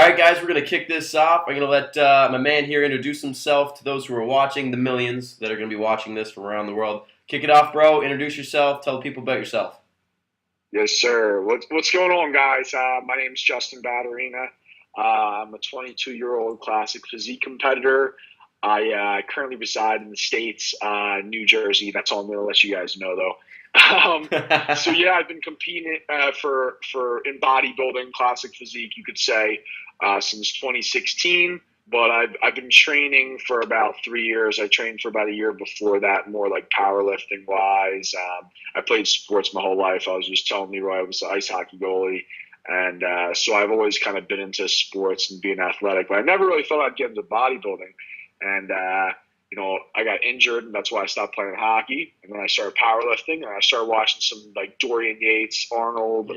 right, guys, we're going to kick this off. I'm going to let my man here introduce himself to those who are watching, the millions that are going to be watching this from around the world. Kick it off, bro. Introduce yourself. Tell the people about yourself. Yes, sir. What's going on, guys? My name is Justin Badurina. I'm a 22-year-old classic physique competitor. I currently reside in the States, New Jersey. That's all I'm going to let you guys know, though. So yeah, I've been competing for in bodybuilding, classic physique, you could say, since 2016. But I've been training for about 3 years. I trained for about a year before that, more like powerlifting wise. I played sports my whole life. I was just telling Leroy I was an ice hockey goalie, and so I've always kind of been into sports and being athletic. But I never really thought I'd get into bodybuilding, and I got injured, and that's why I stopped playing hockey. And then I started powerlifting, and I started watching some like Dorian Yates, Arnold,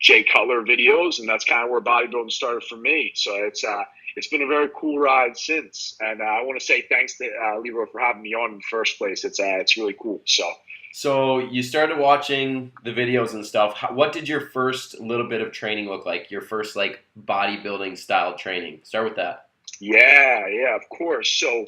Jay Cutler videos, and that's kind of where bodybuilding started for me. So it's been a very cool ride since, and I want to say thanks to Leroy for having me on in the first place. It's really cool. So you started watching the videos and stuff. What did your first little bit of training look like? Your first like bodybuilding style training? Start with that. Yeah, of course. So,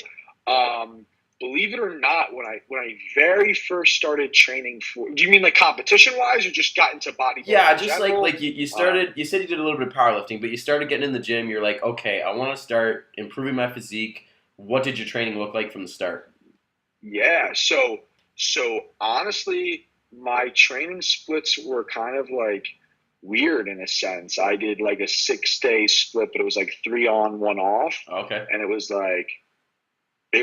believe it or not, when I very first started training for, do you mean like competition wise, or just got into bodybuilding? Yeah, in just general? like you started. You said you did a little bit of powerlifting, but you started getting in the gym. You're like, okay, I want to start improving my physique. What did your training look like from the start? Yeah. So honestly, my training splits were kind of like weird in a sense. I did like a 6 day split, but it was like 3 on, 1 off, Okay. and it was like a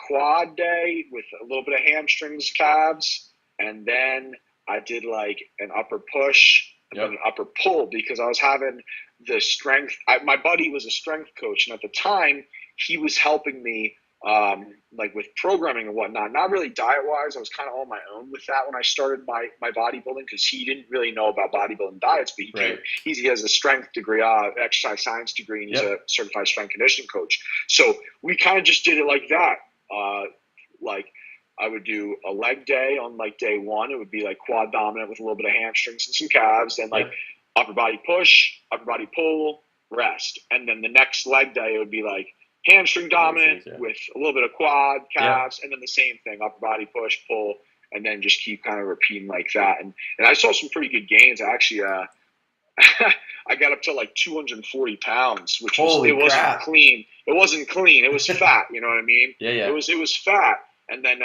quad day with a little bit of hamstrings, calves, and then I did like an upper push and then Yep. an upper pull because I was having the strength. My buddy was a strength coach, and at the time he was helping me like with programming and whatnot. Not really diet wise. I was kind of on my own with that when I started my bodybuilding because he didn't really know about bodybuilding diets, but Right. he has a strength degree, exercise science degree, and he's a Yep. certified strength conditioning coach. So we kind of just did it like that. Like I would do a leg day on like day one. It would be like quad dominant with a little bit of hamstrings and some calves. Then like Yep. upper body push, upper body pull, rest. And then the next leg day it would be like hamstring dominant Hamstrings, yeah. with a little bit of quad, Yep. calves, and then the same thing, upper body push, pull, and then just keep kind of repeating like that. And I saw some pretty good gains. I actually I got up to like 240 pounds, which Holy it wasn't crap. clean. It wasn't clean. It was fat. You know what I mean? Yeah, It yeah. was fat. And then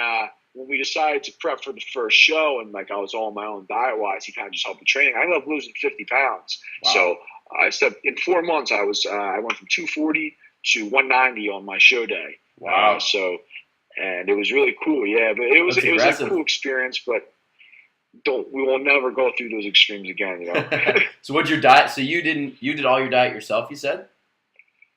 when we decided to prep for the first show, and like I was all on my own diet wise, he kind of just helped me training. I ended up losing 50 pounds. Wow. So I said in 4 months I went from 240 to 190 on my show day. Wow. And it was really cool. Yeah, but That's it was a aggressive. cool experience. But we will never go through those extremes again. You know. So what's your diet? So you did all your diet yourself, you said?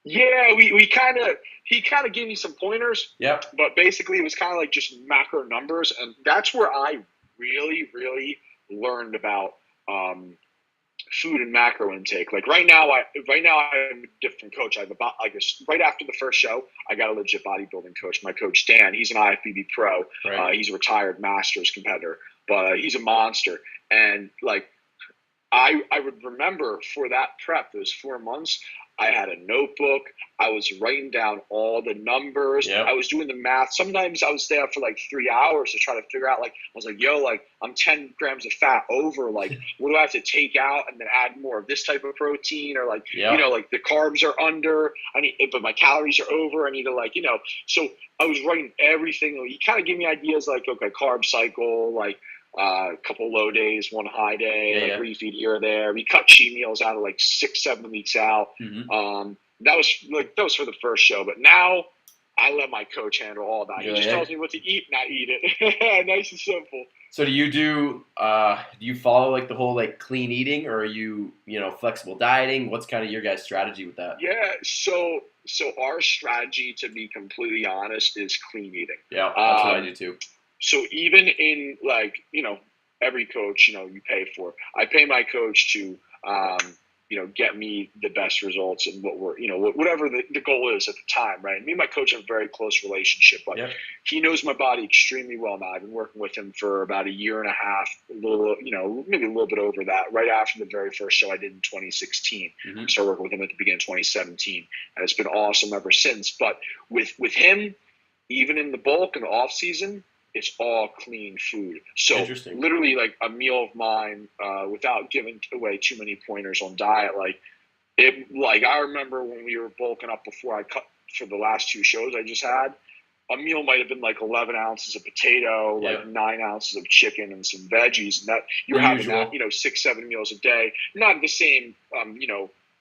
Yeah, we kind of he kind of gave me some pointers, Yep. but basically it was kind of like just macro numbers, and that's where I really learned about food and macro intake. Like right now I'm a different coach. I have about like right after the first show, I got a legit bodybuilding coach. My coach Dan, he's an IFBB pro. Right. He's a retired masters competitor, but he's a monster. And like I would remember for that prep, those 4 months, I had a notebook. I was writing down all the numbers. Yep. I was doing the math. Sometimes I would stay up for like 3 hours to try to figure out, like, I was like, yo, like, I'm 10 grams of fat over. Like, what do I have to take out and then add more of this type of protein? Or, like, Yep. like the carbs are under. But my calories are over. I need to, like, So I was writing everything. He kind of gave me ideas like, okay, carb cycle, like, a couple low days, one high day, Yeah, yeah. refeed here or there. We cut cheat meals out of like 6, 7 weeks out. Mm-hmm. That was for the first show, but now I let my coach handle all that. He just tells me what to eat, and I eat it. Nice and simple. So do you follow like the whole like clean eating, or are you flexible dieting? What's kind of your guys' strategy with that? Yeah. So our strategy, to be completely honest, is clean eating. Yeah, that's what I do too. So even in like, every coach, you pay for. I pay my coach to get me the best results and whatever the goal is at the time, right? Me and my coach have a very close relationship, but Yep. he knows my body extremely well now. I've been working with him for about a year and a half, maybe a little bit over that, right after the very first show I did in 2016. Mm-hmm. I started working with him at the beginning of 2017, and it's been awesome ever since. But with him, even in the bulk and the off season, it's all clean food. So literally like a meal of mine, without giving away too many pointers on diet, I remember when we were bulking up before I cut for the last 2 shows I just had, a meal might have been like 11 ounces of potato, like 9 ounces of chicken and some veggies. And that you're having that, 6-7 meals a day, not the same,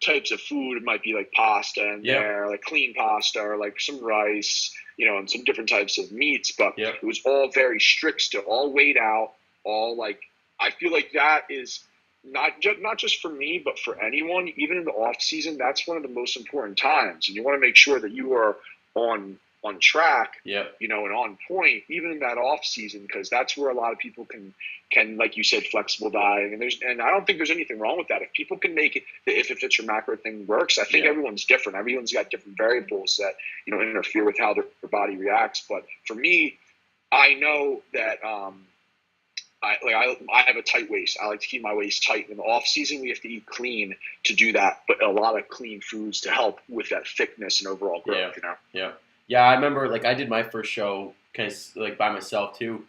types of food. It might be like pasta in there, like clean pasta, or like some rice, and some different types of meats, but it was all very strict still, all weighed out, all like, I feel like that is not just for me, but for anyone, even in the off season, that's one of the most important times. And you want to make sure that you are on track, and on point, even in that off season, because that's where a lot of people can, like you said, flexible dieting, and I don't think there's anything wrong with that. If people can make it, if it fits your macro thing works, I think everyone's different. Everyone's got different variables that interfere with how their body reacts. But for me, I know that I have a tight waist. I like to keep my waist tight. In the off season, we have to eat clean to do that, but a lot of clean foods to help with that thickness and overall growth. Yeah, I remember I did my first show kind of by myself too,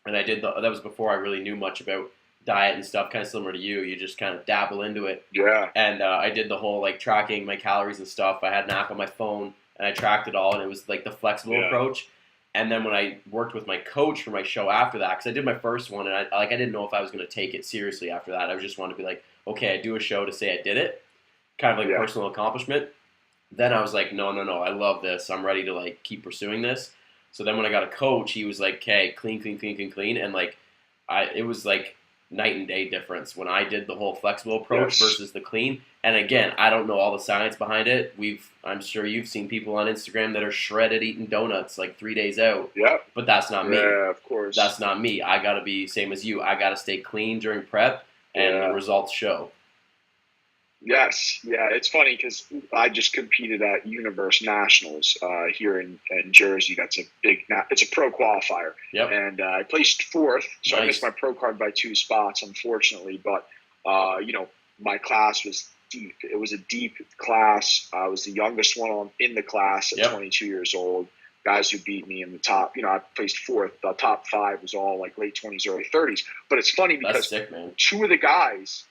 and I did that was before I really knew much about diet and stuff. Kind of similar to you, you just kind of dabble into it. Yeah. And I did the whole tracking my calories and stuff. I had an app on my phone and I tracked it all, and it was the flexible approach. And then when I worked with my coach for my show after that, because I did my first one and I didn't know if I was going to take it seriously after that. I just wanted to be okay, I do a show to say I did it, kind of personal accomplishment. Then I was like, no, I love this. I'm ready to keep pursuing this. So then when I got a coach, he was like, okay, clean. And it was night and day difference when I did the whole flexible approach versus the clean. And again, I don't know all the science behind it. I'm sure you've seen people on Instagram that are shredded eating donuts 3 days out. Yeah. But that's not me. Yeah, of course. That's not me. I got to be same as you. I got to stay clean during prep, and the results show. Yes. Yeah, it's funny because I just competed at Universe Nationals here in Jersey. That's it's a pro qualifier. Yep. And I placed 4th, so Nice. I missed my pro card by 2 spots, unfortunately. But, my class was deep. It was a deep class. I was the youngest one in the class at 22 years old. Guys who beat me in the top, I placed 4th. The top 5 was all late 20s, early 30s. But it's funny because That's sick, man. 2 of the guys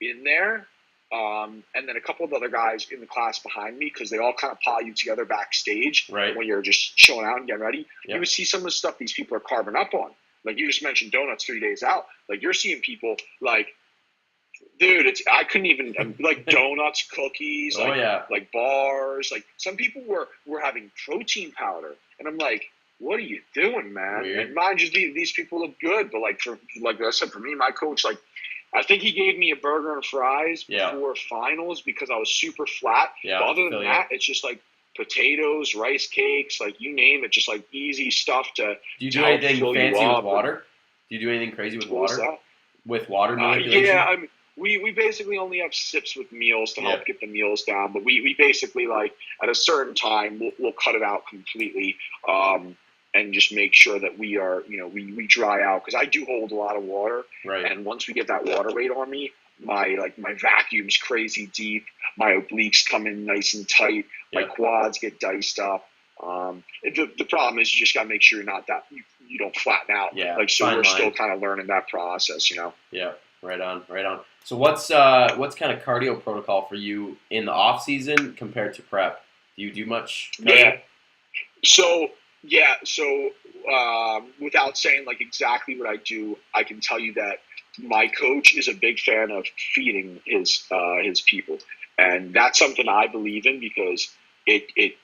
in there, and then a couple of other guys in the class behind me, because they all kind of pile you together backstage when you're just chilling out and getting ready. You would see some of the stuff these people are carving up on. Like you just mentioned donuts 3 days out. You're seeing people dude, I couldn't even donuts, cookies, bars. Some people were having protein powder, and I'm like, what are you doing, man? Weird. And mind you, these people look good, but like I said, for me, my coach, I think he gave me a burger and fries before finals because I was super flat. Yeah, but other than that, it's just potatoes, rice cakes, you name it, just easy stuff to. Do you do anything fancy with water? Do you do anything crazy with water? That? With water manipulation? Yeah, we basically only have sips with meals to help get the meals down, but we basically at a certain time we'll cut it out completely. And just make sure that we are, we dry out, because I do hold a lot of water. Right. And once we get that water weight on me, my vacuum's crazy deep. My obliques come in nice and tight. My quads get diced up. The problem is you just got to make sure you're not that you don't flatten out. Yeah. So we're still kind of learning that process, Yeah. Right on. So what's kind of cardio protocol for you in the off season compared to prep? Do you do much cardio? Yeah. So without saying exactly what I do, I can tell you that my coach is a big fan of feeding his people, and that's something I believe in because it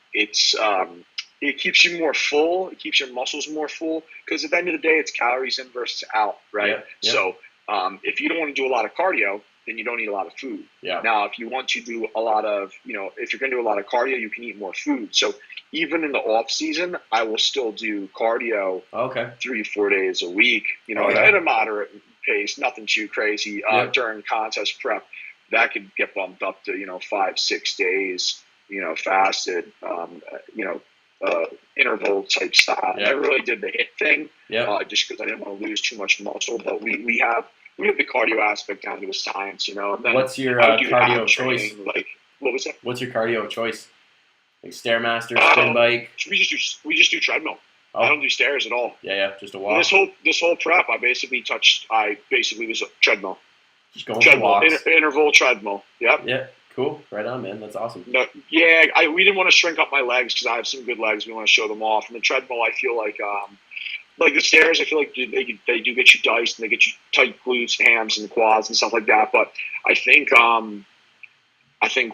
keeps you more full. It keeps your muscles more full because at the end of the day, it's calories in versus out, right? Yeah. So if you don't want to do a lot of cardio, then you don't eat a lot of food. Yeah. Now, if you want to do a lot of, if you're going to do a lot of cardio, you can eat more food. So even in the off season, I will still do cardio 3-4 days a week, at a moderate pace, nothing too crazy during contest prep. that could get bumped up to 5-6 days, fasted, interval type style. Yeah. I really did the HIIT thing, Yeah. just because I didn't want to lose too much muscle. But we have the cardio aspect down to a science, And then what's your I would do cardio ab of choice? training. Like, what was it? What's your cardio of choice? Like Stairmaster, spin bike? We just do treadmill. Oh. I don't do stairs at all. Yeah, just a walk. This whole prep, I basically was a treadmill. Just going treadmill, for walks. Interval treadmill. Yep. Yeah, cool. Right on, man. That's awesome. No, we didn't want to shrink up my legs because I have some good legs. We want to show them off. And the treadmill, I feel like the stairs, I feel like they do get you diced and they get you tight glutes, hams, and quads and stuff like that. But I think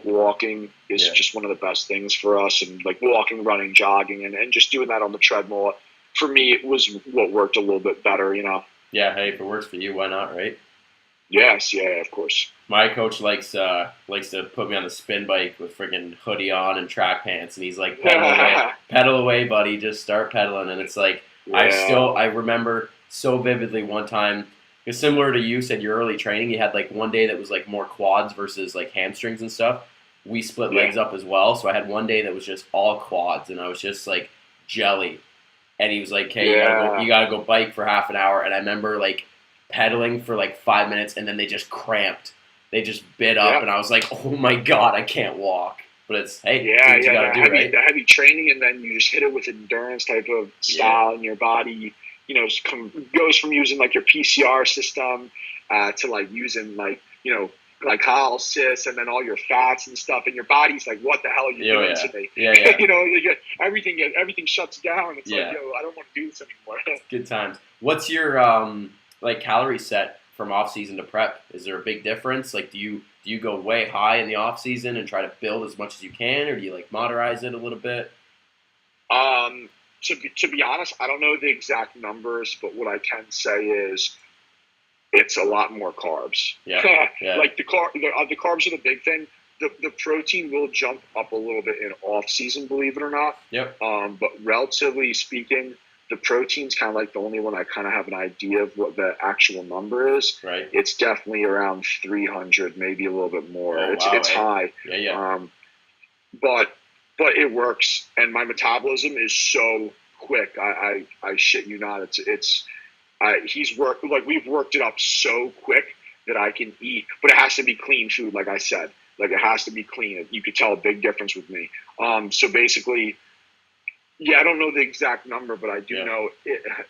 walking is just one of the best things for us, and like walking, running, jogging, and just doing that on the treadmill. For me, it was what worked a little bit better, Yeah, hey, if it works for you, why not, right? Yes, yeah, of course. My coach likes to put me on the spin bike with friggin' hoodie on and track pants, and he's like, pedal away, buddy, just start pedaling. And it's like, I remember so vividly one time, because similar to you said, your early training, you had like one day that was like more quads versus like hamstrings and stuff. We split legs up as well, so I had one day that was just all quads, and I was just like jelly. And he was like, hey, you gotta go bike for half an hour. And I remember like pedaling for like 5 minutes, and then they just cramped. They just bit up, and I was like, oh my God, I can't walk. But it's, hey, you gotta do, right? The heavy training, and then you just hit it with endurance type of style, and your body, goes from using like your PCR system to like using like, glycolysis and then all your fats and stuff, and your body's like, what the hell are you doing to me? You get everything shuts down. It's like, I don't want to do this anymore. Good times. What's your like calorie set from off season to prep? Is there a big difference? Like, do you go way high in the off season and try to build as much as you can, or do you like moderize it a little bit? To be honest, I don't know the exact numbers, but what I can say is it's a lot more carbs. Yeah. Like the carbs are the big thing. The protein will jump up a little bit in off season, believe it or not. Yep. But relatively speaking, the protein's kind of like the only one I kind of have an idea of what the actual number is. Right. It's definitely around 300, maybe a little bit more. Oh, it's high. Yeah. But it works, and my metabolism is so quick. I shit you not. We've worked it up so quick that I can eat, but it has to be clean food. Like I said, like it has to be clean. You could tell a big difference with me. So basically, I don't know the exact number, but I do know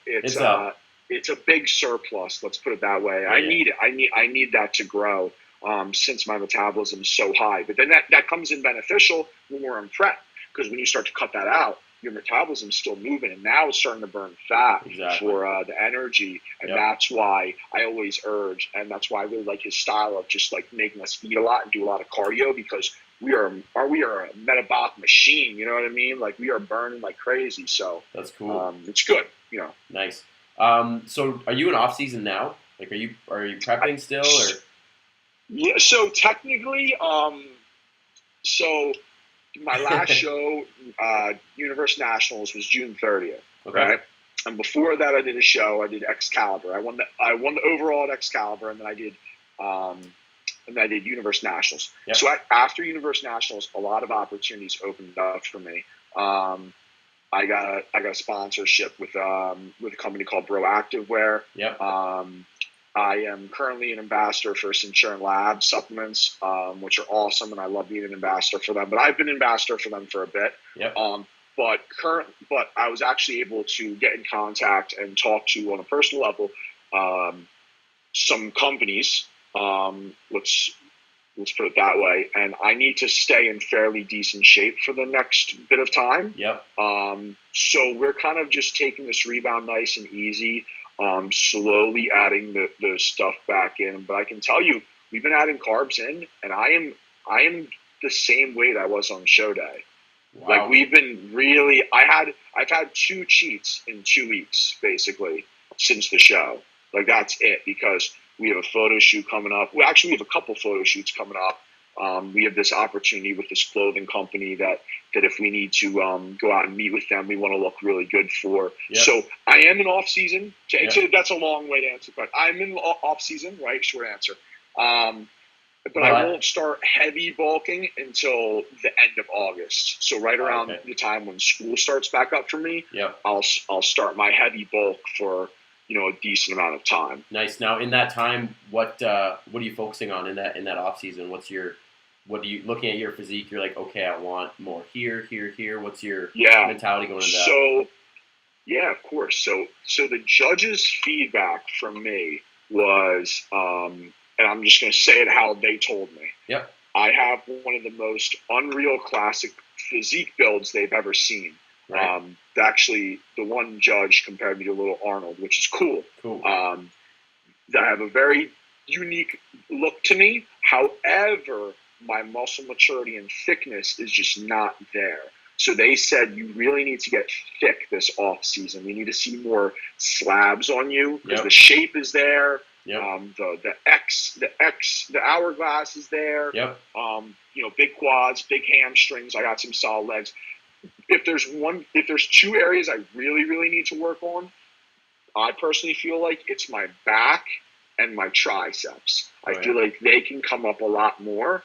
it's a big surplus. Let's put it that way. I need it. I need that to grow. Since my metabolism is so high, but then that comes in beneficial when we're in prep, because when you start to cut that out, your metabolism is still moving, and now it's starting to burn fat for the energy, and that's why I always urge, and that's why I really like his style of just like making us eat a lot and do a lot of cardio, because we are a metabolic machine. You know what I mean? Like we are burning like crazy. So that's cool. It's good. Nice. So are you in off season now? Like, are you prepping still, or? Yeah, so technically, so my last show, Universe Nationals, was June 30th, right? And before that, I did a show. I did Excalibur. I won the overall at Excalibur, and then I did Universe Nationals. Yep. So after Universe Nationals, a lot of opportunities opened up for me. I got a sponsorship with a company called Proactive Wear. Yep. I am currently an ambassador for Centurion Labs supplements, which are awesome, and I love being an ambassador for them. But I've been an ambassador for them for a bit. Yep. But I was actually able to get in contact and talk to, on a personal level, some companies. Let's put it that way. And I need to stay in fairly decent shape for the next bit of time. Yep. So we're kind of just taking this rebound nice and easy. Slowly adding the stuff back in, but I can tell you, we've been adding carbs in, and I am the same weight I was on show day. Wow. Like we've been really, I've had 2 cheats in 2 weeks basically since the show. Like that's it, because we have a photo shoot coming up. We actually have a couple photo shoots coming up. We have this opportunity with this clothing company that if we need to go out and meet with them, we want to look really good for. Yep. So I am in off season. That's a long way to answer, but I'm in off season, right? Short answer. but I won't start heavy bulking until the end of August. So right around the time when school starts back up for me, I'll start my heavy bulk for a decent amount of time. Nice. Now in that time, what are you focusing on in that off season? What do you looking at your physique? You're like, okay, I want more here. What's your mentality going into that? So yeah, of course. So the judges' feedback from me was, and I'm just going to say it how they told me. Yep. I have one of the most unreal classic physique builds they've ever seen. Right. Actually, the one judge compared me to Little Arnold, which is cool. Cool. I have a very unique look to me. However, my muscle maturity and thickness is just not there. So they said you really need to get thick this off season. You need to see more slabs on you because the shape is there. Yep. The hourglass is there. Yep. Big quads, big hamstrings. I got some solid legs. If there's two areas I really, really need to work on, I personally feel like it's my back and my triceps. I feel like they can come up a lot more.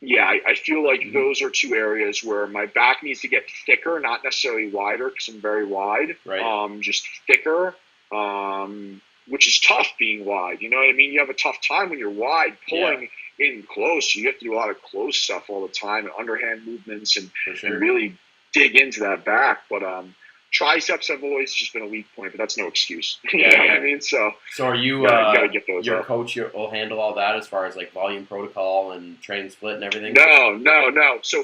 I feel like those are two areas where my back needs to get thicker, not necessarily wider because I'm very wide. Right. Just thicker, which is tough being wide. You know what I mean? You have a tough time when you're wide, pulling in close. You have to do a lot of close stuff all the time and underhand movements and really dig into that back. But triceps have always just been a weak point, but that's no excuse. You know what I mean? So are you gotta get those your up. coach will handle all that as far as like volume protocol and training split and everything? No. So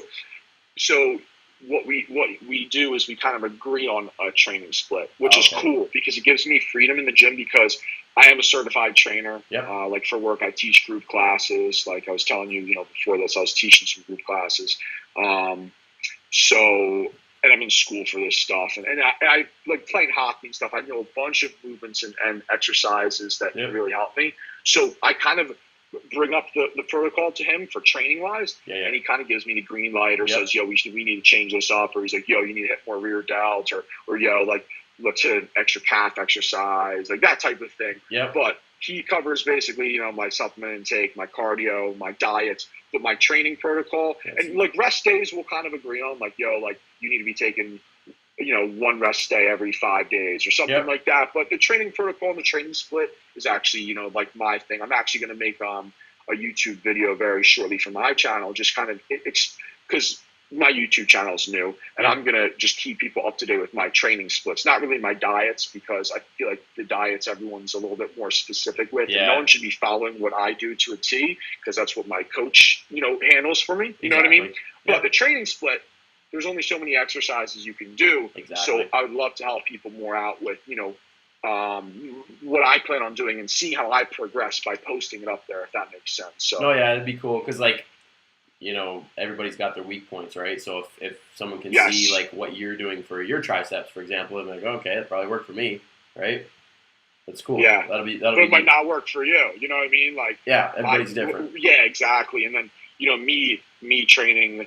what we do is we kind of agree on a training split, which is cool because it gives me freedom in the gym because I am a certified trainer. Yep. Like for work, I teach group classes. Like I was telling you, before this, I was teaching some group classes. And I'm in school for this stuff. And I like playing hockey and stuff. I know a bunch of movements and exercises that really help me. So I kind of bring up the protocol to him for training wise. And he kind of gives me the green light or says, yo, we need to change this up. Or he's like, yo, you need to hit more rear delts or yo, like let's hit an extra calf exercise, like that type of thing. But he covers basically, my supplement intake, my cardio, my diets, but my training protocol. And like rest days we'll kind of agree on, like, yo, like you need to be taking, one rest day every 5 days or something like that. But the training protocol and the training split is actually, like my thing. I'm actually going to make a YouTube video very shortly for my channel, just kind of because my YouTube channel is new, and I'm going to just keep people up to date with my training splits. Not really my diets, because I feel like the diets everyone's a little bit more specific with. And no one should be following what I do to a T, because that's what my coach, handles for me. You know what I mean? But the training split, there's only so many exercises you can do. So I would love to help people more out with, what I plan on doing and see how I progress by posting it up there, if that makes sense. So that'd be cool, because like, everybody's got their weak points, right? So if someone can see like what you're doing for your triceps, for example, and like, okay, that probably worked for me, right? That's cool. Yeah, that'll be. But it might not work for you. You know what I mean? Like, everybody's different. Yeah, exactly. And then me training,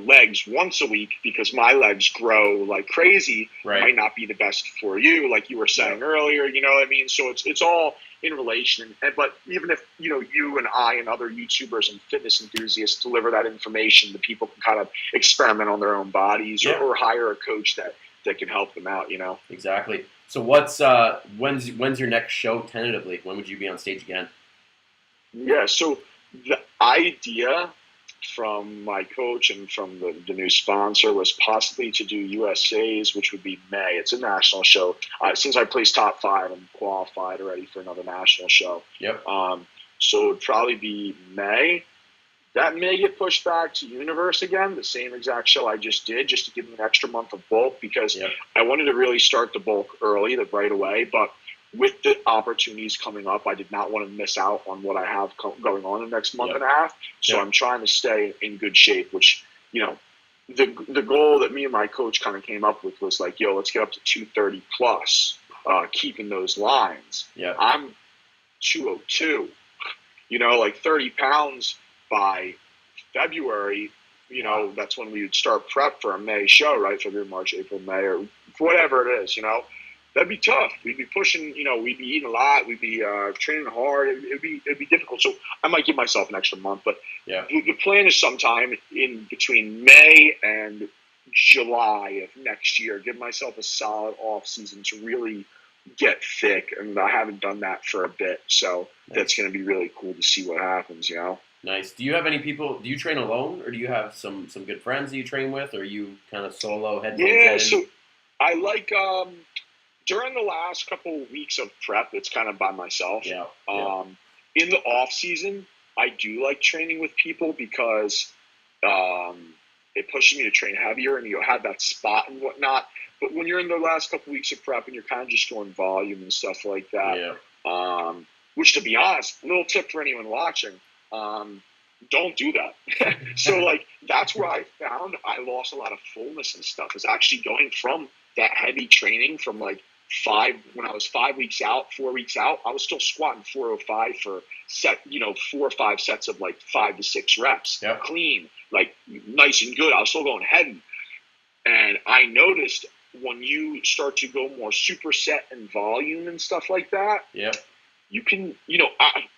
legs once a week because my legs grow like crazy might not be the best for you, like you were saying earlier. You know what I mean? So it's all in relation. But even if you and I and other YouTubers and fitness enthusiasts deliver that information, the people can kind of experiment on their own bodies or hire a coach that can help them out. Exactly. So what's when's your next show tentatively? When would you be on stage again? Yeah. So the idea from my coach and from the new sponsor was possibly to do USA's, which would be May. It's a national show. Since I placed top 5, I'm qualified already for another national show. So it would probably be May. That may get pushed back to Universe again, the same exact show I just did, just to give me an extra month of bulk, because I wanted to really start the bulk early, right away. But with the opportunities coming up, I did not want to miss out on what I have going on in the next month and a half. So I'm trying to stay in good shape, which, the goal that me and my coach kind of came up with was like, yo, let's get up to 230 plus, keeping those lines. I'm 202, like 30 pounds by February. That's when we would start prep for a May show, right? February, March, April, May, or whatever it is, That'd be tough. We'd be pushing, we'd be eating a lot. We'd be training hard. It'd be difficult. So I might give myself an extra month. But the plan is sometime in between May and July of next year. Give myself a solid off season to really get thick, and I haven't done that for a bit. So that's going to be really cool to see what happens. Nice. Do you have any people? Do you train alone, or do you have some good friends that you train with, or are you kind of solo headphones in? Yeah. So I like. During the last couple of weeks of prep, it's kind of by myself. Yeah. In the off season, I do like training with people because it pushes me to train heavier, and you have that spot and whatnot. But when you're in the last couple of weeks of prep and you're kind of just going volume and stuff like that, which, to be honest, little tip for anyone watching, don't do that. So that's where I found I lost a lot of fullness and stuff, is actually going from that heavy training from when I was 5 weeks out, 4 weeks out, I was still squatting 405 for 4 or 5 sets of 5 to 6 reps, clean, nice and good. I was still going heavy. And I noticed when you start to go more superset and volume and stuff like that, you can,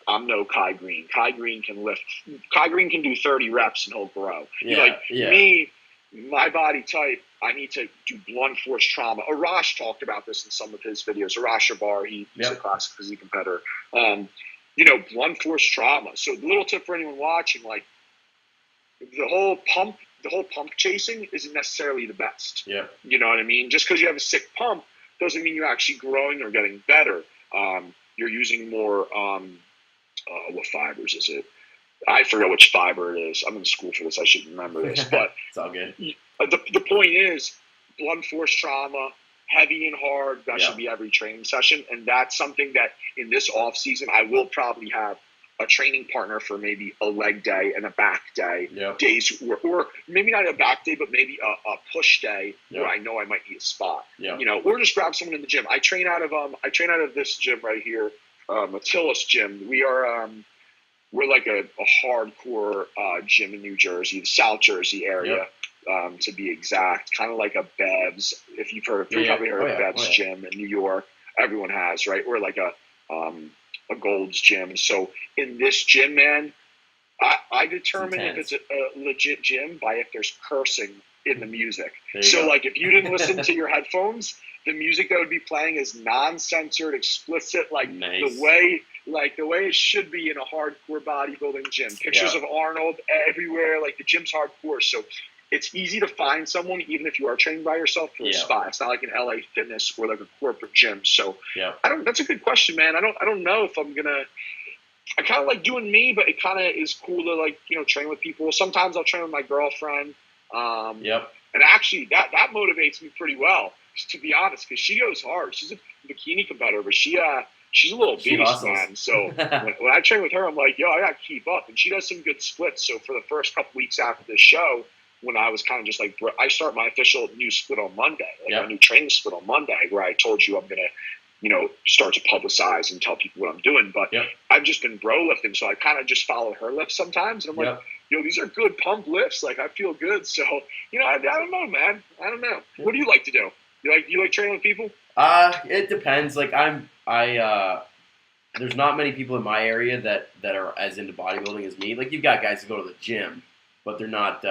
I'm no Kai Green. Kai Green can lift. Kai Green can do 30 reps and he'll grow. Me, my body type, I need to do blunt force trauma. Arash talked about this in some of his videos. Arash Shabar, he's a classic physique competitor. Blunt force trauma. So the little tip for anyone watching, the whole pump chasing isn't necessarily the best. Yeah. You know what I mean? Just because you have a sick pump doesn't mean you're actually growing or getting better. You're using more, what fibers is it? I forget which fiber it is. I'm in school for this. I should remember this. But it's all good. The point is, blunt force trauma, heavy and hard, that should be every training session. And that's something that in this off season, I will probably have a training partner for maybe a leg day and a back day, days, or maybe not a back day, but maybe a push day where I know I might need a spot. Or just grab someone in the gym. I train out of this gym right here, Attila's gym. We're like a hardcore gym in New Jersey, the South Jersey area, to be exact. Kind of like a Bev's. If you've probably heard of Bev's gym in New York, everyone has, right? Or like a Gold's gym. So in this gym, man, I determine if it's a legit gym by if there's cursing in the music. So if you didn't listen to your headphones, the music that would be playing is non-censored, explicit, the way it should be in a hardcore bodybuilding gym. Pictures of Arnold everywhere. The gym's hardcore, so it's easy to find someone even if you are training by yourself for a spot. It's not like an LA Fitness or like a corporate gym. So that's a good question, man. I don't know if I'm gonna. I kind of like doing me, but it kind of is cool to train with people. Sometimes I'll train with my girlfriend. And actually that motivates me pretty well, to be honest, because she goes hard. She's a bikini competitor, but she's a little beast, man. So when I train with her, I'm like, I got to keep up. And she does some good splits. So for the first couple weeks after the show, when I was kind of just I start my official new split on Monday, my new training split on Monday, where I told you I'm going to, start to publicize and tell people what I'm doing. But I've just been bro lifting. So I kind of just follow her lifts sometimes. And I'm like, these are good pump lifts. I feel good. So, I don't know, man. I don't know. What do you like to do? You like training with people? It depends. There's not many people in my area that are as into bodybuilding as me. You've got guys who go to the gym, but they're not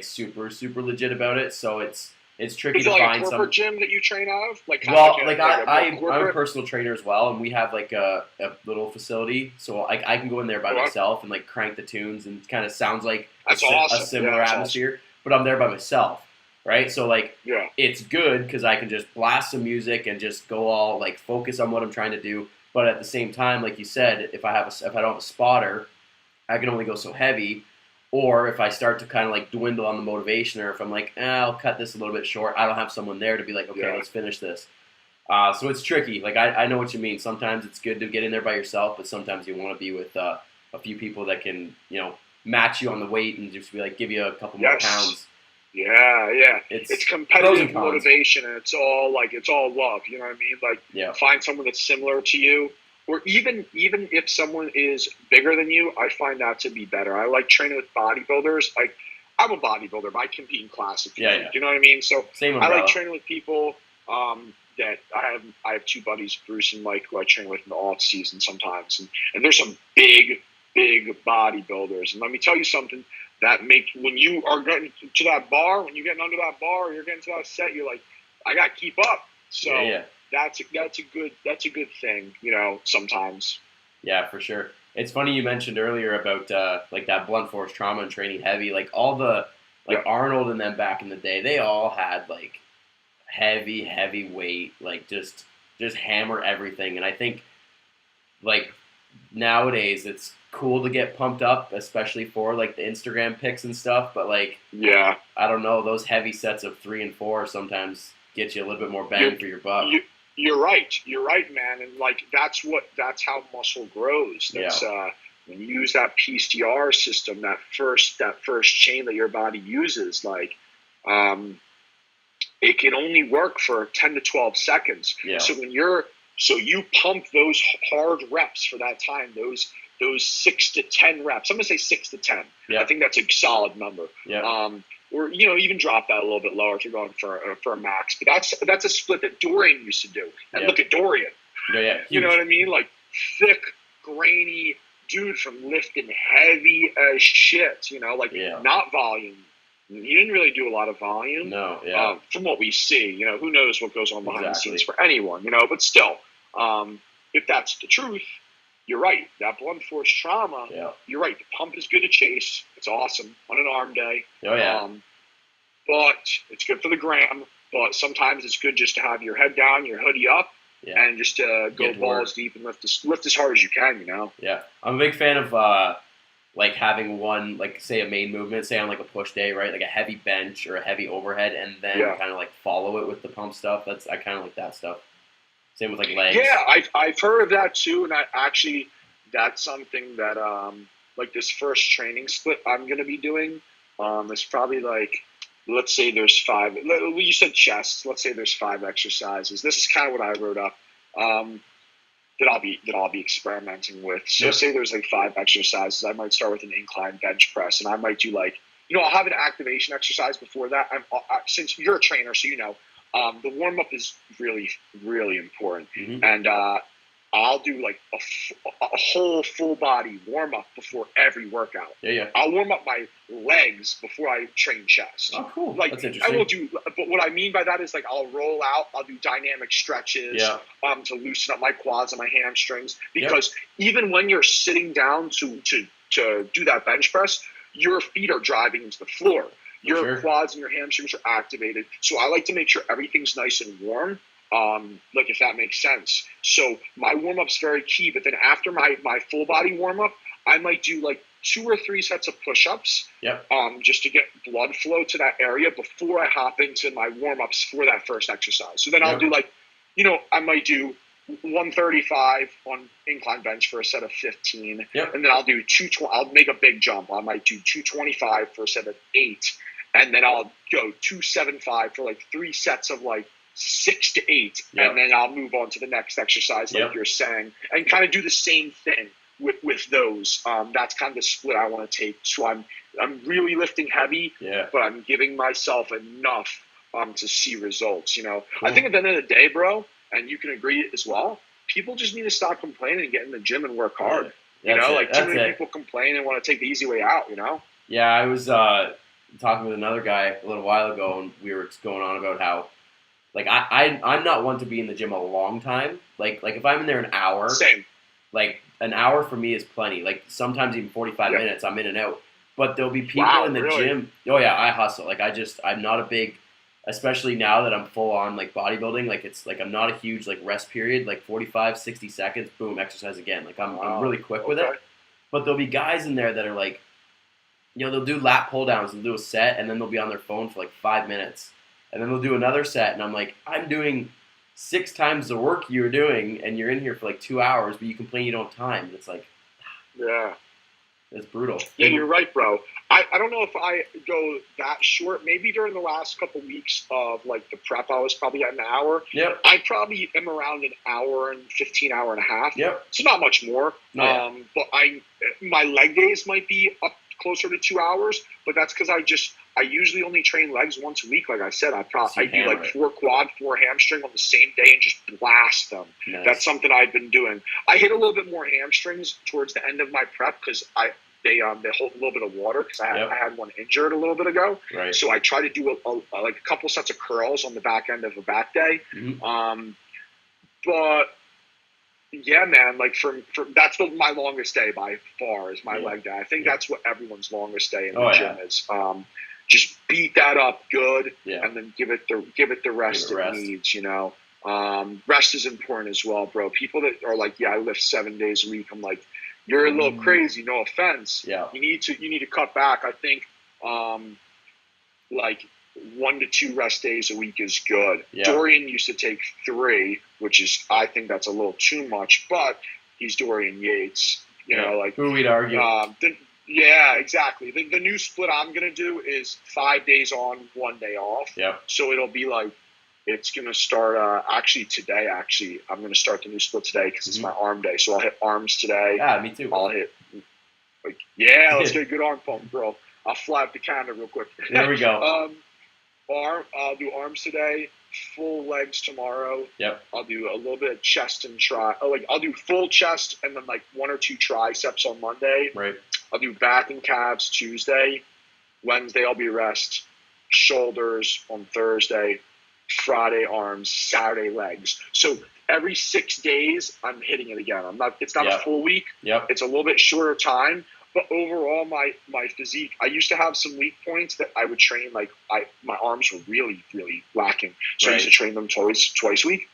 super legit about it. So it's tricky to find some. Is it a corporate gym that you train out of? I'm a personal trainer as well, and we have a little facility, so I can go in there by myself and crank the tunes, and it kind of sounds like a similar atmosphere. Awesome. But I'm there by myself, right? So it's good because I can just blast some music and just go all focus on what I'm trying to do. But at the same time, like you said, if I don't have a spotter, I can only go so heavy. Or if I start to kind of dwindle on the motivation, or if I'm I'll cut this a little bit short, I don't have someone there to be let's finish this. So it's tricky. I know what you mean. Sometimes it's good to get in there by yourself, but sometimes you want to be with a few people that can, match you on the weight and just be give you a couple more pounds. Yeah. It's competitive motivation, and it's all love. You know what I mean? Find someone that's similar to you. Or even if someone is bigger than you, I find that to be better. I like training with bodybuilders. I'm a bodybuilder, but I compete in classic. You know what I mean? So I like training with people that I have two buddies, Bruce and Mike, who I train with in the off season sometimes, and there's some big bodybuilders. And let me tell you something that when you are getting to that bar, when you're getting under that bar, or you're getting to that set, you're like, I got to keep up. So that's a good thing, sometimes. Yeah, for sure. It's funny you mentioned earlier about like that blunt force trauma and training heavy. Like all the Arnold and them back in the day, they all had like heavy weight, like just hammer everything. And I think like nowadays it's cool to get pumped up, especially for like the Instagram pics and stuff. But like, I don't know, those heavy sets of 3 and 4 sometimes get you a little bit more bang for your buck. You're right, man. And like that's how muscle grows. That's when you use that PCR system, that first chain that your body uses, like it can only work for 10 to 12 seconds. Yeah. So you pump those hard reps for that time, those 6 to 10 reps. I'm gonna say 6 to 10. Yeah. I think that's a solid number. Yeah. Or even drop that a little bit lower if you're going for a max. But that's a split that Dorian used to do. And look at Dorian. Yeah. You know what I mean? Like thick, grainy dude from lifting heavy as shit. Not volume. He didn't really do a lot of volume. No, yeah. From what we see, who knows what goes on behind the scenes for anyone, but still, if that's the truth, you're right. That blunt force trauma, you're right. The pump is good to chase. It's awesome on an arm day. Oh, yeah. But it's good for the gram. But sometimes it's good just to have your head down, your hoodie up, and just go balls deep and lift as hard as you can, Yeah. I'm a big fan of like having one, like say a main movement, say on like a push day, right? Like a heavy bench or a heavy overhead, and then kind of like follow it with the pump stuff. I kind of like that stuff. Same with like legs. Yeah, I've heard of that too, and that's something that like this first training split I'm gonna be doing. It's probably like, let's say there's 5. You said chest. Let's say there's 5 exercises. This is kind of what I wrote up. That I'll be experimenting with. So say there's like 5 exercises. I might start with an incline bench press, and I might do like, I'll have an activation exercise before that. Since you're a trainer, so the warm up is really, really important. Mm-hmm. And I'll do like a whole full body warm up before every workout. Yeah. I'll warm up my legs before I train chest. Oh, cool. Like, that's interesting. I will do, but what I mean by that is like I'll roll out. I'll do dynamic stretches to loosen up my quads and my hamstrings. Because even when you're sitting down to do that bench press, your feet are driving into the floor. Your quads and your hamstrings are activated. So I like to make sure everything's nice and warm. Like if that makes sense. So my warm up's very key, but then after my full body warm up, I might do like 2 or 3 sets of push-ups. Just to get blood flow to that area before I hop into my warm ups for that first exercise. So then I'll do like, I might do 135 on incline bench for a set of 15. And then I'll do I'll make a big jump. I might do 225 for a set of 8. And then I'll go 275 for like 3 sets of like 6 to 8, and then I'll move on to the next exercise, like you're saying, and kind of do the same thing with those. That's kind of the split I want to take. So I'm really lifting heavy, but I'm giving myself enough to see results. Cool. I think at the end of the day, bro, and you can agree as well, people just need to stop complaining and get in the gym and work hard. Too many people complain and want to take the easy way out. Yeah, I was talking with another guy a little while ago, and we were going on about how. Like I'm not one to be in the gym a long time. Like if I'm in there an hour, same. Like an hour for me is plenty. Like sometimes even 45 minutes, I'm in and out. But there'll be people in the gym. Oh yeah, I hustle. Like I'm not a big, especially now that I'm full on like bodybuilding. Like it's like I'm not a huge like rest period. Like 45, 60 seconds, boom, exercise again. Like I'm really quick with it. But there'll be guys in there that are like, they'll do lat pull downs, they'll do a set, and then they'll be on their phone for like 5 minutes. And then they'll do another set, and I'm like, I'm doing 6 times the work you're doing, and you're in here for like 2 hours, but you complain you don't have time. And it's like, it's brutal. Yeah, you're right, bro. I don't know if I go that short. Maybe during the last couple weeks of like the prep, I was probably at an hour. I probably am around an hour and 15, hour and a half. So not much more. But my leg days might be up closer to 2 hours, but that's because I usually only train legs once a week. Like I said, I do like 4 quad, 4 hamstring on the same day and just blast them. Nice. That's something I've been doing. I hit a little bit more hamstrings towards the end of my prep because they hold a little bit of water because I had one injured a little bit ago. Right. So I try to do like a couple sets of curls on the back end of a back day. Mm-hmm. But yeah, man, like that's my longest day by far is my leg day. I think that's what everyone's longest day in the gym is. Just beat that up good, and then give it the rest it needs. You know, rest is important as well, bro. People that are like, I lift 7 days a week. I'm like, you're a little crazy. No offense. Yeah. You need to cut back. I think, like 1 to 2 rest days a week is good. Yeah. Dorian used to take 3, which I think that's a little too much, but he's Dorian Yates. You know, like who we'd argue. Yeah, exactly. The new split I'm going to do is 5 days on, 1 day off. Yeah. So it'll be like, it's going to start today. I'm going to start the new split today because it's my arm day. So I'll hit arms today. Yeah, me too. I'll hit, let's get a good arm pump, bro. I'll fly up the calendar real quick. There we go. I'll do arms today, full legs tomorrow. Yep. I'll do a little bit of chest and I'll do full chest and then like 1 or 2 triceps on Monday. Right. I'll do back and calves Tuesday. Wednesday I'll be rest. Shoulders on Thursday. Friday arms. Saturday legs. So every 6 days I'm hitting it again. It's not a full week. Yep. It's a little bit shorter time. But overall, my physique, I used to have some weak points that I would train. Like my arms were really, really lacking. So I used to train them twice a week.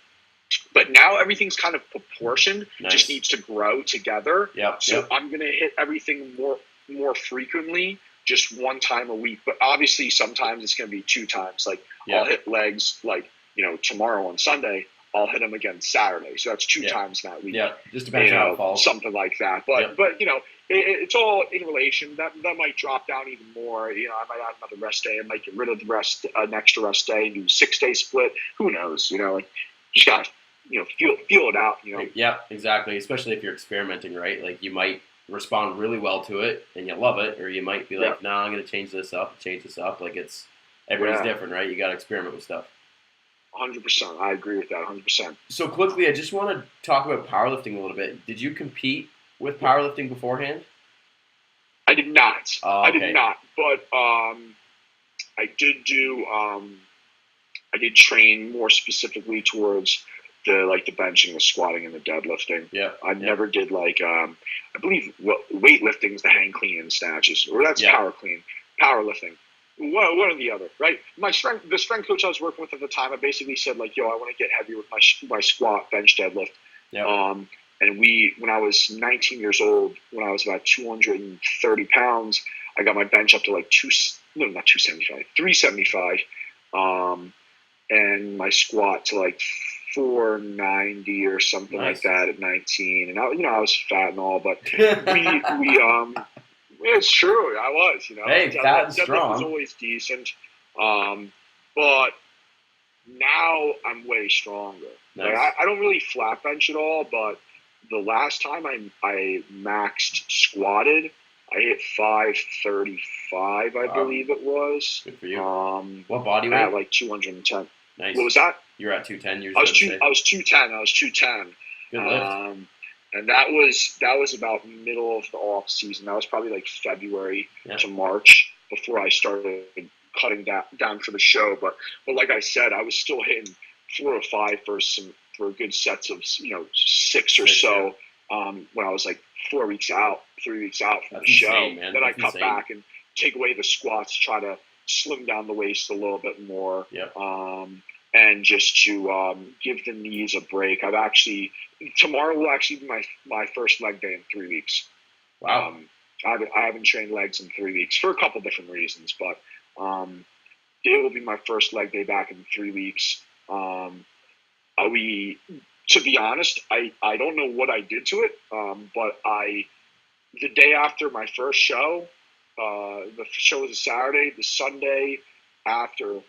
But now everything's kind of proportioned. Nice. Just needs to grow together. Yep. So I'm going to hit everything more frequently, just 1 time a week. But obviously sometimes it's going to be 2 times. Like I'll hit legs like, tomorrow on Sunday. I'll hit them again Saturday. So that's 2 times that week. Yeah, just depends on how it falls. Something like that. But it's all in relation. That might drop down even more. I might add another rest day. I might get rid of the rest, an extra rest day, and do a 6-day split. Who knows? Like you just gotta, feel it out. Yeah, exactly. Especially if you're experimenting, right? Like you might respond really well to it and you love it, or you might be like, no, I'm gonna change this up. Like everybody's different, right? You gotta experiment with stuff. 100%. I agree with that. 100%. So quickly, I just want to talk about powerlifting a little bit. Did you compete with powerlifting beforehand? I did not. Oh, okay. I did not. But I did do. I did train more specifically towards the benching, the squatting, and the deadlifting. Yeah. I never did I believe weightlifting is the hang clean and snatches, or that's powerlifting. One or the other, right? The strength coach I was working with at the time, I basically said I want to get heavier with my squat, bench, deadlift. Yeah. And when I was 19 years old, when I was about 230 pounds, I got my bench up to 375. And my squat to 490 or something like that at 19. And I was fat and all, but it's true. I was, Hey, fat and strong. Was always decent. But now I'm way stronger. Nice. I don't really flat bench at all, but the last time I maxed squatted, I hit 535, I believe it was. Good for you. What body weight? At 210. Nice. What was that? You're at 210. I was 210. Good lift. And that was about middle of the off season. That was probably February to March before I started cutting down for the show. But like I said, I was still hitting 4 or 5 for good sets of 6 or so. When I was 3 weeks out from the show. Insane, man. Then I cut back and take away the squats, try to slim down the waist a little bit more. Yep. And just to give the knees a break. Tomorrow will actually be my first leg day in 3 weeks. Wow. I haven't trained legs in 3 weeks for a couple different reasons, but it will be my first leg day back in 3 weeks. To be honest, I don't know what I did to it, but the day after my first show, the show was a Saturday, the Sunday after,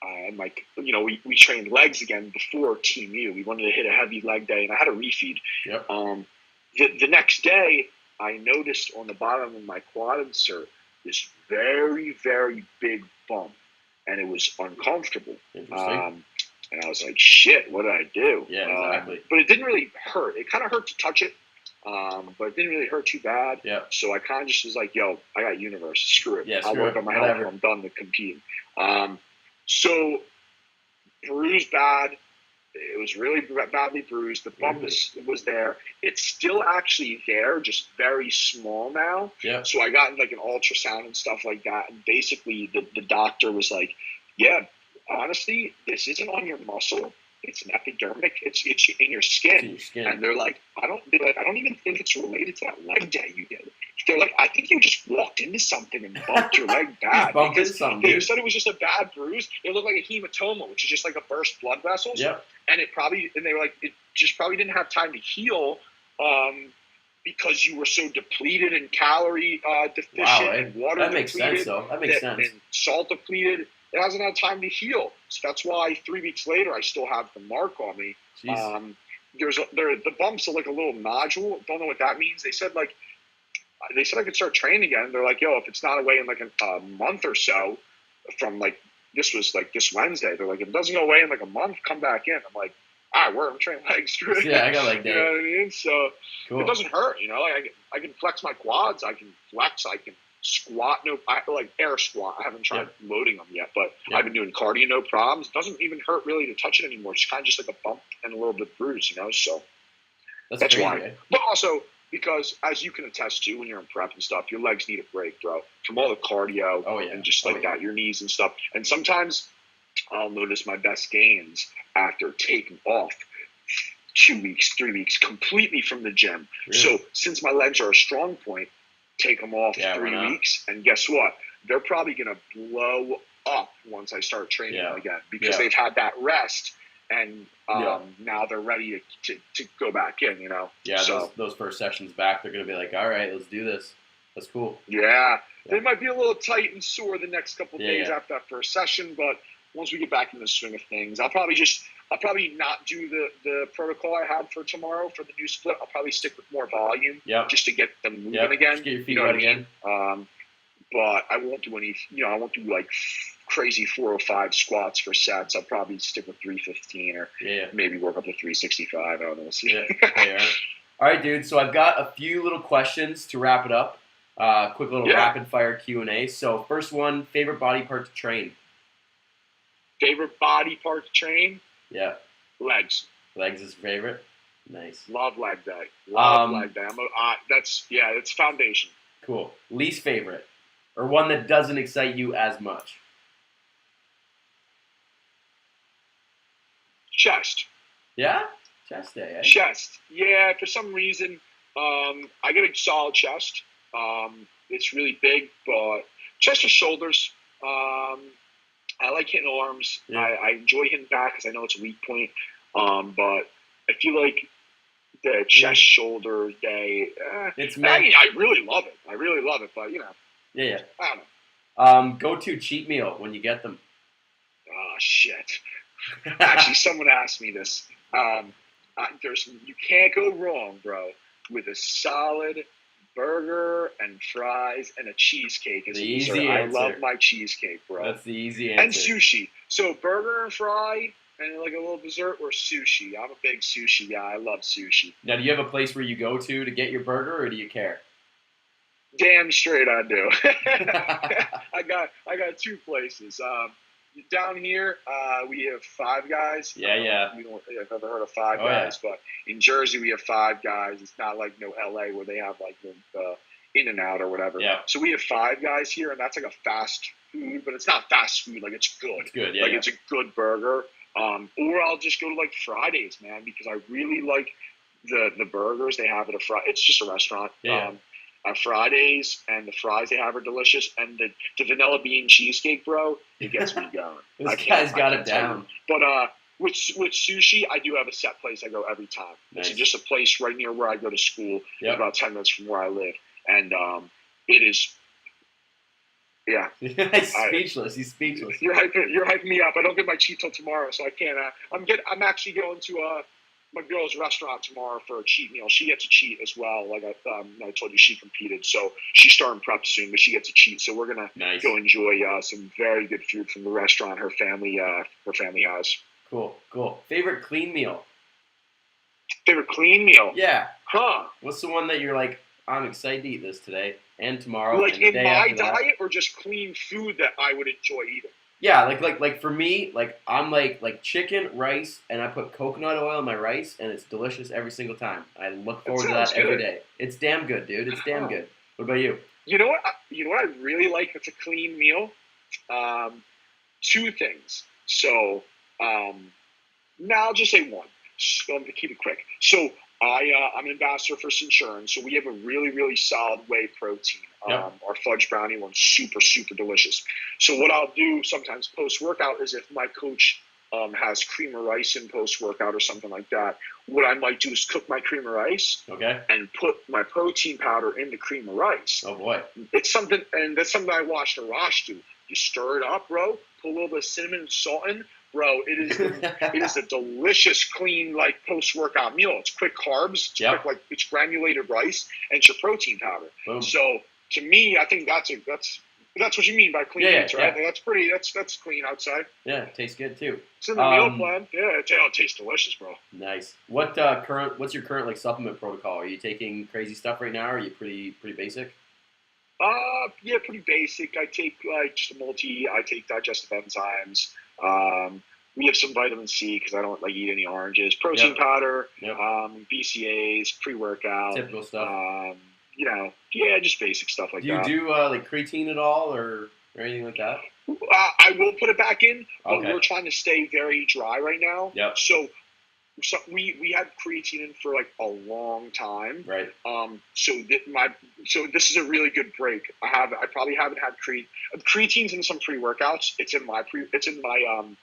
and we trained legs again before Team U. We wanted to hit a heavy leg day, and I had a refeed. Yep. The next day, I noticed on the bottom of my quad insert, this very, very big bump, and it was uncomfortable. Interesting. And I was like, shit, what did I do? Yeah, exactly. But it didn't really hurt. It kind of hurt to touch it, but it didn't really hurt too bad. Yeah. So I kind of just was like, yo, I got universe. Screw it. Yeah, I'll work on my health when I'm done to compete. So bruised bad. It was really badly bruised. The bump was there. It's still actually there, just very small now. Yeah. So I got like an ultrasound and stuff like that. And basically the doctor was like, yeah, honestly, this isn't on your muscle. It's an epidermic. It's in your skin. And they're like, I don't even think it's related to that leg day you did. They're like, I think you just walked into something and bumped your leg bad. They said it was just a bad bruise. It looked like a hematoma, which is just like a burst blood vessels. Yep. And they were like, it just probably didn't have time to heal because you were so depleted and calorie deficient and water that makes depleted. Sense, though. That makes sense. And salt depleted. It hasn't had time to heal. So that's why 3 weeks later, I still have the mark on me. The bumps are like a little nodule. Don't know what that means. They said I could start training again. They're like, yo, if it's not away in like a month or so from like, this was like this Wednesday. They're like, if it doesn't go away in like a month, come back in. I'm like, all right, I'm training legs. Yeah, I got leg day. You know what I mean? So cool. It doesn't hurt, you know. Like I can flex my quads. I can flex. I can squat. Like air squat. I haven't tried loading them yet, but I've been doing cardio, no problems. It doesn't even hurt really to touch it anymore. It's kind of just like a bump and a little bit of bruise, you know. So that's crazy, why. eh? But also, because as you can attest to when you're in prep and stuff, your legs need a break, bro, from all the cardio and just like that, your knees and stuff. And sometimes I'll notice my best gains after taking off 2 weeks, 3 weeks completely from the gym. Really? So since my legs are a strong point, take them off 3 weeks, and guess what? They're probably going to blow up once I start training again because they've had that rest. And now they're ready to go back in, you know? Yeah, so, those first sessions back, they're going to be like, all right, let's do this. That's cool. Yeah. They might be a little tight and sore the next couple of days after that first session, but once we get back in the swing of things, I'll probably not do the protocol I had for tomorrow for the new split. I'll probably stick with more volume just to get them moving again. Just get your feet wet again. But I won't do any, I won't do like crazy 405 squats for sets. I'll probably stick with 315 or maybe work up to 365. I don't know. We'll see. All right, dude. So I've got a few little questions to wrap it up. Quick little rapid fire Q&A. So first one, favorite body part to train? Favorite body part to train? Yeah. Legs. Legs is favorite? Nice. Love leg day. Love leg day. That's foundation. Cool. Least favorite? Or one that doesn't excite you as much? Chest. Yeah? Chest day, eh? Chest. Yeah, for some reason, I get a solid chest. It's really big, but chest or shoulders. I like hitting arms. Yeah. I enjoy hitting back because I know it's a weak point. But I feel like the chest shoulder day, I really love it. But, Yeah. I don't know. Go-to cheat meal when you get them. Oh, shit. Actually, someone asked me this. You can't go wrong, bro, with a solid burger and fries and a cheesecake as a dessert. I love my cheesecake, bro. That's the easy answer. And sushi. So burger and fry and like a little dessert or sushi. I'm a big sushi guy. I love sushi. Now, do you have a place where you go to get your burger, or do you care? Damn straight I do. I got two places. Down here, we have Five Guys. Yeah. I've never heard of Five Guys, but in Jersey we have Five Guys. It's not like LA where they have like the In-N-Out or whatever. Yeah. So we have Five Guys here, and that's like a fast food, but it's not fast food. Like it's good. It's good. Yeah. Like it's a good burger. Or I'll just go to like Fridays, man, because I really like the burgers they have at a Friday. It's just a restaurant. Yeah. At Fridays, and the fries they have are delicious, and the vanilla bean cheesecake, bro, it gets me going. This guy's got it down. But with sushi, I do have a set place I go every time. Nice. It's just a place right near where I go to school. Yep. About 10 minutes from where I live, and it is. Yeah. He's speechless. You're hyping me up. I don't get my cheat till tomorrow, so I can't. I'm actually going to my girl's restaurant tomorrow for a cheat meal. She gets a cheat as well. Like I told you, she competed, so she's starting prep soon, but she gets a cheat. So we're gonna go enjoy some very good food from the restaurant her family has. Cool. Favorite clean meal? Favorite clean meal? Yeah. Huh? What's the one that you're like, I'm excited to eat this today and tomorrow? Like and the in day my after that? diet, or just clean food that I would enjoy eating? Yeah, like for me, like I'm like chicken, rice, and I put coconut oil in my rice, and it's delicious every single time. I look forward to that every day. It's damn good, dude. It's damn good. What about you? You know what? I really like that's a clean meal. Two things. So, now I'll just say one. So I'm gonna keep it quick. So I'm an ambassador for Insurance, so we have a really, really solid whey protein. Our fudge brownie one's super, super delicious. So what I'll do sometimes post-workout is if my coach has cream of rice in post-workout or something like that, what I might do is cook my cream of rice and put my protein powder in the cream of rice. Oh, boy. It's something, and that's something I watched Arash do. You stir it up, bro, put a little bit of cinnamon and salt in. Bro, it is a delicious, clean, like post-workout meal. It's quick carbs. It's quick, like it's granulated rice, and it's your protein powder. Boom. So to me, I think that's what you mean by clean meats, right? Yeah. That's clean outside. Yeah, it tastes good too. It's in the meal plan. Yeah, it tastes delicious, bro. Nice. What's your current like supplement protocol? Are you taking crazy stuff right now, or are you pretty basic? Yeah, pretty basic. I take like just a multi. I take digestive enzymes. We have some vitamin C because I don't like eat any oranges. Protein powder, BCAAs, pre-workout. Typical stuff. Just basic stuff like that. Do you do like creatine at all or anything like that? I will put it back in, but we're trying to stay very dry right now. Yep. So we had creatine in for like a long time. Right. So this is a really good break. I probably haven't had creatine's in some pre-workouts. It's in my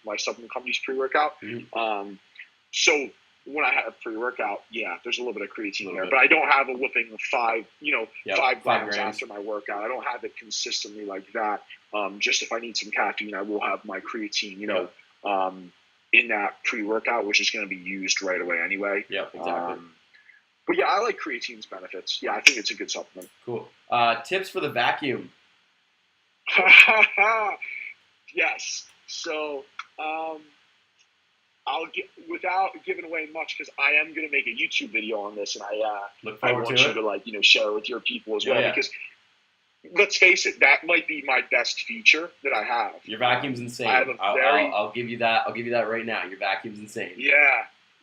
my supplement company's pre-workout. Mm-hmm. So when I have pre-workout, there's a little bit of creatine there, but I don't have a whooping of 5 grams after my workout. I don't have it consistently like that. Just if I need some caffeine, I will have my creatine, in that pre-workout, which is going to be used right away anyway. Yeah, exactly. But I like creatine's benefits. Yeah, I think it's a good supplement. Cool. Tips for the vacuum. Yes. So, without giving away much, because I am going to make a YouTube video on this, and I want you to share it with your people as well. Because let's face it, that might be my best feature that I have. Your vacuum's insane. I'll give you that. I'll give you that right now. Your vacuum's insane. Yeah.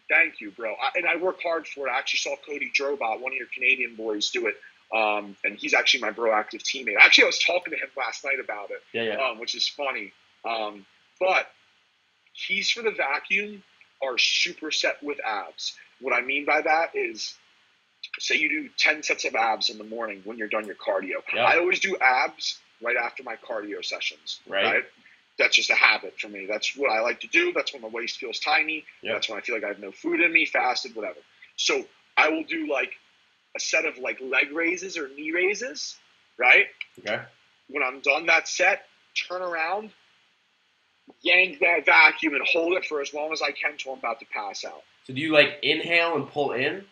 Thank you, bro. And I work hard for it. I actually saw Cody Drobot, one of your Canadian boys, do it. And he's actually my Broactive teammate. Actually, I was talking to him last night about it, which is funny. But keys for the vacuum are superset with abs. What I mean by that is, say you do 10 sets of abs in the morning when you're done your cardio. Yep. I always do abs right after my cardio sessions. Right? That's just a habit for me. That's what I like to do. That's when my waist feels tiny. Yep. That's when I feel like I have no food in me, fasted, whatever. So I will do like a set of like leg raises or knee raises, right? Okay. When I'm done that set, turn around, yank that vacuum and hold it for as long as I can till I'm about to pass out. So do you like inhale and pull in?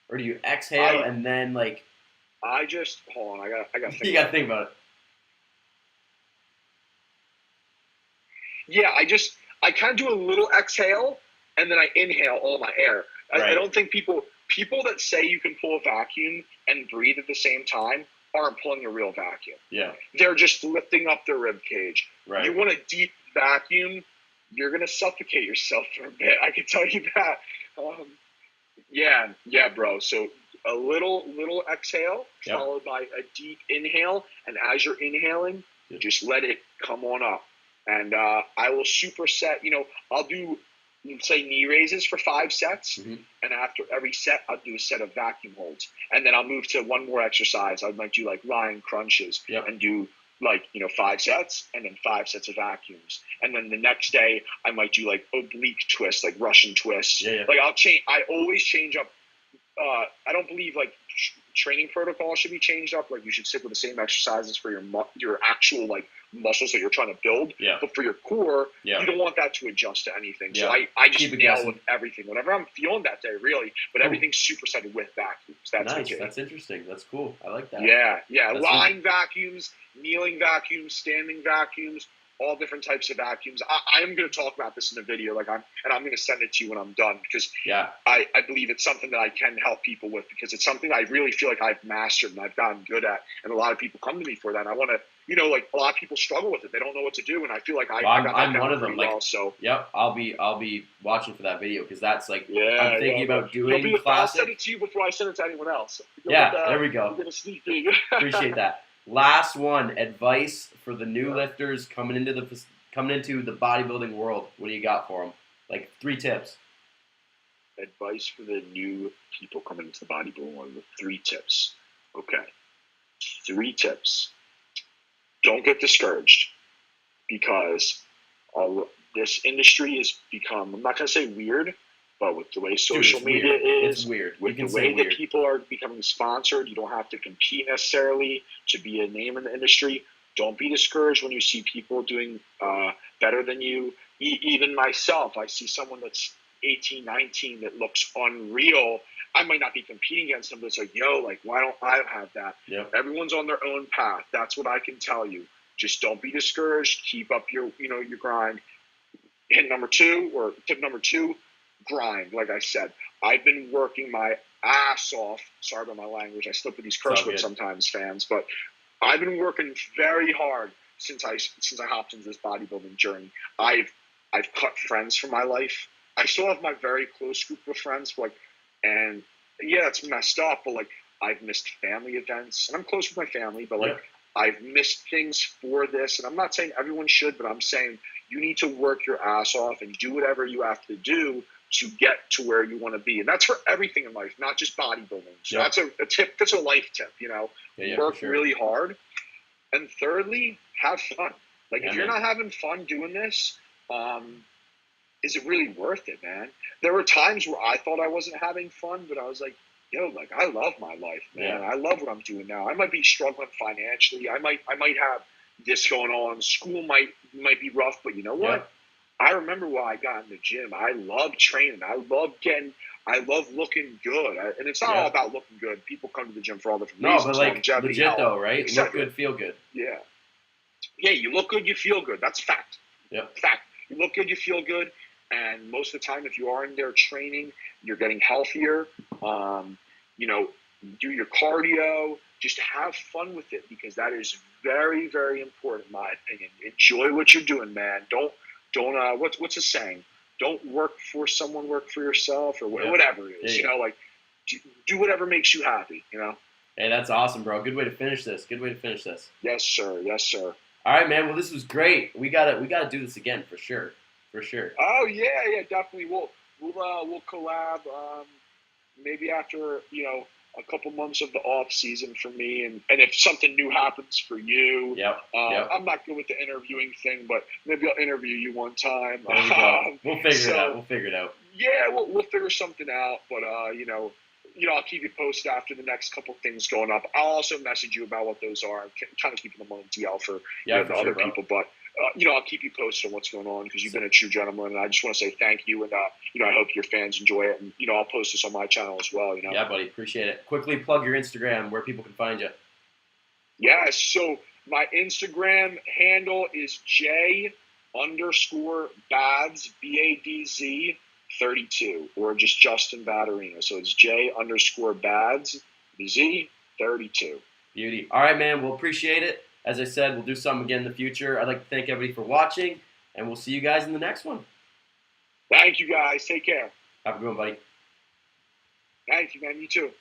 Or do you exhale and then like? I just hold on. I got. You gotta think about it. Yeah, I kind of do a little exhale and then I inhale all my air. I don't think people that say you can pull a vacuum and breathe at the same time aren't pulling a real vacuum. Yeah, they're just lifting up their rib cage. Right. You want a deep vacuum, you're gonna suffocate yourself for a bit. I can tell you that. Yeah, bro. So a little exhale followed by a deep inhale, and as you're inhaling, just let it come on up. And I will superset. I'll do say knee raises for 5 sets, and after every set, I'll do a set of vacuum holds, and then I'll move to one more exercise. I might do like Ryan crunches and do like 5 sets, and then 5 sets of vacuums, and then the next day I might do like oblique twists, like Russian twists. Like I'll change. I always change up. I don't believe like training protocol should be changed up. Like you should stick with the same exercises for your actual like muscles that you're trying to build. Yeah. But for your core, Yeah. you don't want that to adjust to anything. So Yeah. I just Keep it nail guessing. with everything, whatever I'm feeling that day, really. But Cool. everything's supersetted with vacuums. That's the Nice. key. That's interesting. That's cool. I like that. Yeah. That's Lying vacuums, kneeling vacuums, standing vacuums, all different types of vacuums. I am going to talk about this in the video, and I'm going to send it to you when I'm done, because I believe it's something that I can help people with, because it's something I really feel like I've mastered and I've gotten good at, and a lot of people come to me for that. And I want to, like a lot of people struggle with it. They don't know what to do, and I feel like I got that I'm down one of them. pretty well. So yep, I'll be watching for that video, because that's like I'm thinking about doing I'll classic. send it to you before I send it to anyone else. There we go. Get a sneak peek. Appreciate that. Last one, advice for the new lifters coming into the bodybuilding world. What do you got for them? Like 3 tips. Advice for the new people coming into the bodybuilding world with 3 tips. Okay. 3 tips. Don't get discouraged, because this industry has become, I'm not going to say weird, but with the way social media is, it's weird. With the way that people are becoming sponsored, you don't have to compete necessarily to be a name in the industry. Don't be discouraged when you see people doing better than you. Even myself, I see someone that's 18, 19 that looks unreal. I might not be competing against them, but it's like, why don't I have that? Yep. Everyone's on their own path. That's what I can tell you. Just don't be discouraged. Keep up your grind. Tip number 2, grind. Like I said, I've been working my ass off. Sorry about my language. I slip with these curse words sometimes, fans, but I've been working very hard since I hopped into this bodybuilding journey. I've cut friends from my life. I still have my very close group of friends, and it's messed up, but I've missed family events, and I'm close with my family, but I've missed things for this, and I'm not saying everyone should, but I'm saying you need to work your ass off and do whatever you have to do to get to where you want to be. And that's for everything in life, not just bodybuilding. So that's a tip. That's a life tip, work really hard. And thirdly, have fun. If you're not having fun doing this, is it really worth it, man? There were times where I thought I wasn't having fun, but I was like, I love my life, man. I love what I'm doing now. I might be struggling financially. I might have this going on. School might be rough, but you know what? I remember why I got in the gym. I love training. I love looking good. And it's not all about looking good. People come to the gym for all different reasons. No, but legit though, right? Look good, feel good. Yeah. Yeah, you look good, you feel good. That's fact. Yep. Fact. You look good, you feel good. And most of the time, if you are in there training, you're getting healthier. Do your cardio. Just have fun with it, because that is very, very important, in my opinion. Enjoy what you're doing, man. Don't. What's the saying? Don't work for someone. Work for yourself, or whatever it is. Do whatever makes you happy. Hey, that's awesome, bro. Good way to finish this. Yes, sir. Yes, sir. All right, man. Well, this was great. We gotta do this again for sure. Oh yeah, definitely. We'll collab. Maybe after a couple months of the off season for me, and if something new happens for you. I'm not good with the interviewing thing, but maybe I'll interview you one time. There we go. We'll figure it out. Yeah, we'll figure something out. But I'll keep you posted after the next couple things going up. I'll also message you about what those are. I'm kind of keeping them on DL for the other people, but. I'll keep you posted on what's going on, because you've been a true gentleman, and I just want to say thank you, and I hope your fans enjoy it, and I'll post this on my channel as well. Yeah, buddy, appreciate it. Quickly plug your Instagram, where people can find you. Yeah, so my Instagram handle is J_Bads BADZ 32, or just Justin Badurina. So it's J_Bads BZ 32. Beauty. All right, man. We'll appreciate it. As I said, we'll do something again in the future. I'd like to thank everybody for watching, and we'll see you guys in the next one. Thank you, guys. Take care. Have a good one, buddy. Thank you, man. You too.